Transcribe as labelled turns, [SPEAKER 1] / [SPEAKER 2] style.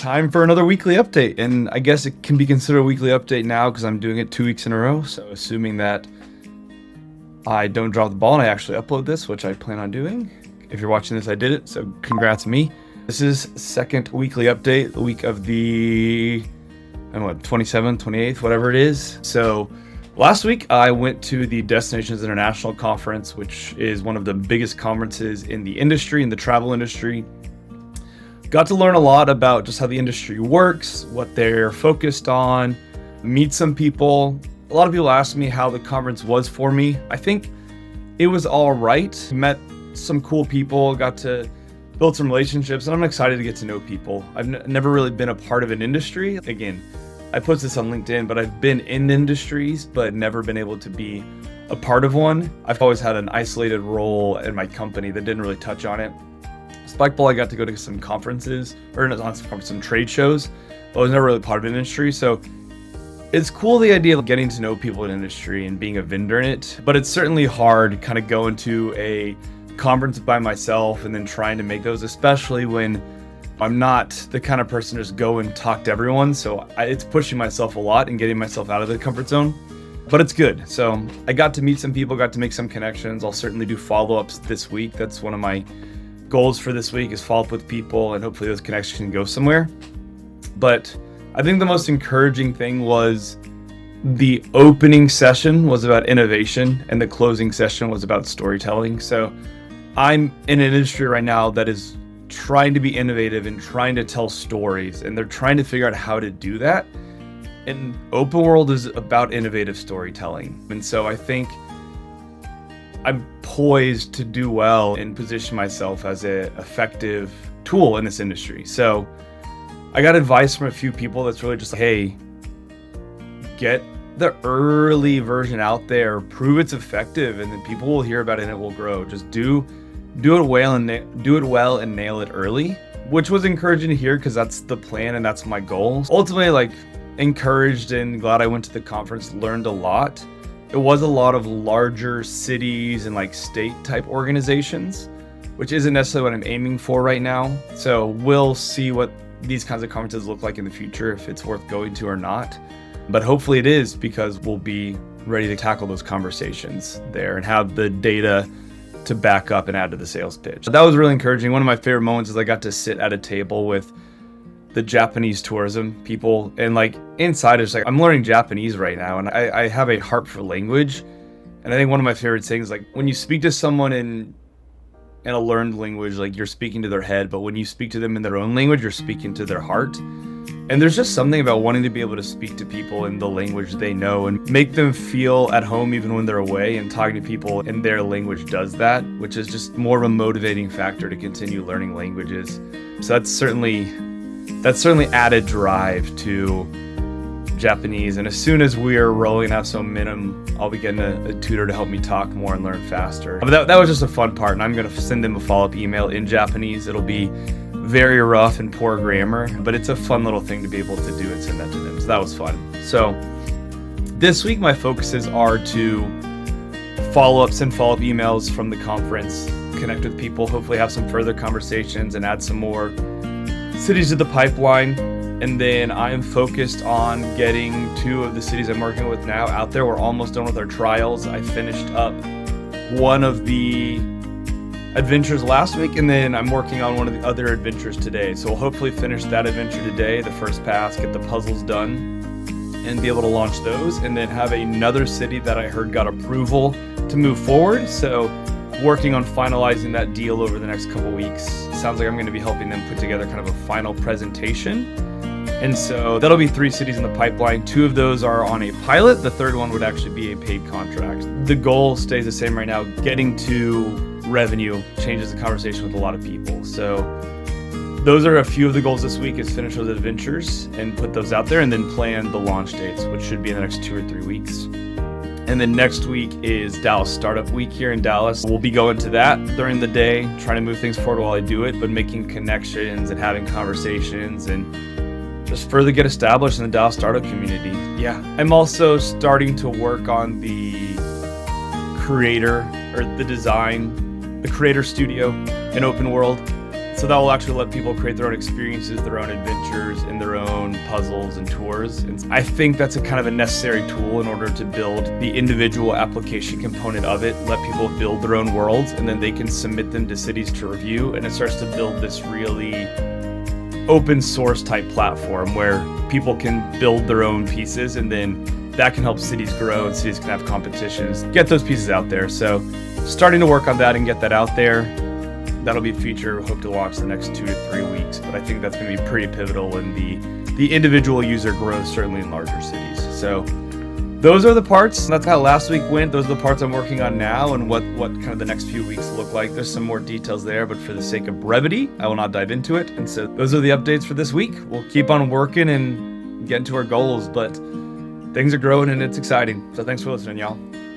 [SPEAKER 1] Time for another weekly update, and I guess it can be considered a weekly update now because I'm doing it 2 weeks in a row. So assuming that I don't drop the ball and I actually upload this, which I plan on doing. If you're watching this, I did it, so congrats me. This is second weekly update, the week of the 27th, 28th, whatever it is. So last week I went to the Destinations International Conference, which is one of the biggest conferences in the industry, in the travel industry. Got to learn a lot about just how the industry works, what they're focused on, meet some people. A lot of people asked me how the conference was for me. I think it was all right. Met some cool people, got to build some relationships, and I'm excited to get to know people. I've never really been a part of an industry. Again, I put this on LinkedIn, but I've been in industries, but never been able to be a part of one. I've always had an isolated role in my company that didn't really touch on it. Spikeball, I got to go to some conferences, or not some conferences, some trade shows, but I was never really part of an industry. So it's cool, the idea of getting to know people in industry and being a vendor in it, but it's certainly hard kind of going to a conference by myself and then trying to make those, especially when I'm not the kind of person to just go and talk to everyone. So it's pushing myself a lot and getting myself out of the comfort zone, but it's good. So I got to meet some people, got to make some connections. I'll certainly do follow-ups this week. That's one of my goals for this week, is follow up with people and hopefully those connections can go somewhere. But I think the most encouraging thing was the opening session was about innovation and the closing session was about storytelling. So I'm in an industry right now that is trying to be innovative and trying to tell stories, and they're trying to figure out how to do that. And Open World is about innovative storytelling. And so I think I'm poised to do well and position myself as an effective tool in this industry. So I got advice from a few people that's really just like, hey, get the early version out there, prove it's effective, and then people will hear about it and it will grow. Just do it well and nail it early, which was encouraging to hear because that's the plan and that's my goal. Ultimately, encouraged and glad I went to the conference, learned a lot. It was a lot of larger cities and state type organizations, which isn't necessarily what I'm aiming for right now. So we'll see what these kinds of conferences look like in the future, if it's worth going to or not. But hopefully it is, because we'll be ready to tackle those conversations there and have the data to back up and add to the sales pitch. That was really encouraging. One of my favorite moments is I got to sit at a table with the Japanese tourism people, and inside it's I'm learning Japanese right now, and I have a heart for language. And I think one of my favorite things, when you speak to someone in a learned language, you're speaking to their head, but when you speak to them in their own language, you're speaking to their heart. And there's just something about wanting to be able to speak to people in the language they know and make them feel at home even when they're away, and talking to people in their language does that, which is just more of a motivating factor to continue learning languages. So that's certainly added drive to Japanese. And as soon as we are rolling out some minimum, I'll be getting a tutor to help me talk more and learn faster. But that was just a fun part, and I'm going to send them a follow-up email in Japanese. It'll be very rough and poor grammar, but it's a fun little thing to be able to do and send that to them. So that was fun. So this week my focuses are to send follow-up emails from the conference, connect with people, hopefully have some further conversations and add some more cities to the pipeline. And then I am focused on getting 2 of the cities I'm working with now out there. We're almost done with our trials. I finished up one of the adventures last week, and then I'm working on one of the other adventures today. So we'll hopefully finish that adventure today, the first pass, get the puzzles done, and be able to launch those, and then have another city that I heard got approval to move forward. So working on finalizing that deal over the next couple weeks. Sounds like I'm going to be helping them put together kind of a final presentation. And so that'll be 3 cities in the pipeline. 2 of those are on a pilot. The third one would actually be a paid contract. The goal stays the same right now. Getting to revenue changes the conversation with a lot of people. So those are a few of the goals this week, is finish those adventures and put those out there, and then plan the launch dates, which should be in the next 2 or 3 weeks. And then next week is Dallas Startup Week here in Dallas. We'll be going to that during the day, trying to move things forward while I do it, but making connections and having conversations and just further get established in the Dallas startup community. Yeah, I'm also starting to work on the creator studio in Open World. So that will actually let people create their own experiences, their own adventures, and their own puzzles and tours. And I think that's a kind of a necessary tool in order to build the individual application component of it. Let people build their own worlds, and then they can submit them to cities to review. And it starts to build this really open source type platform where people can build their own pieces, and then that can help cities grow and cities can have competitions, get those pieces out there. So starting to work on that and get that out there. That'll be a feature we hope to launch the next 2 to 3 weeks, but I think that's going to be pretty pivotal in the individual user growth, certainly in larger cities. So those are the parts. That's how last week went. Those are the parts I'm working on now and what kind of the next few weeks look like. There's some more details there, but for the sake of brevity, I will not dive into it. And so those are the updates for this week. We'll keep on working and getting to our goals, but things are growing and it's exciting. So thanks for listening, y'all.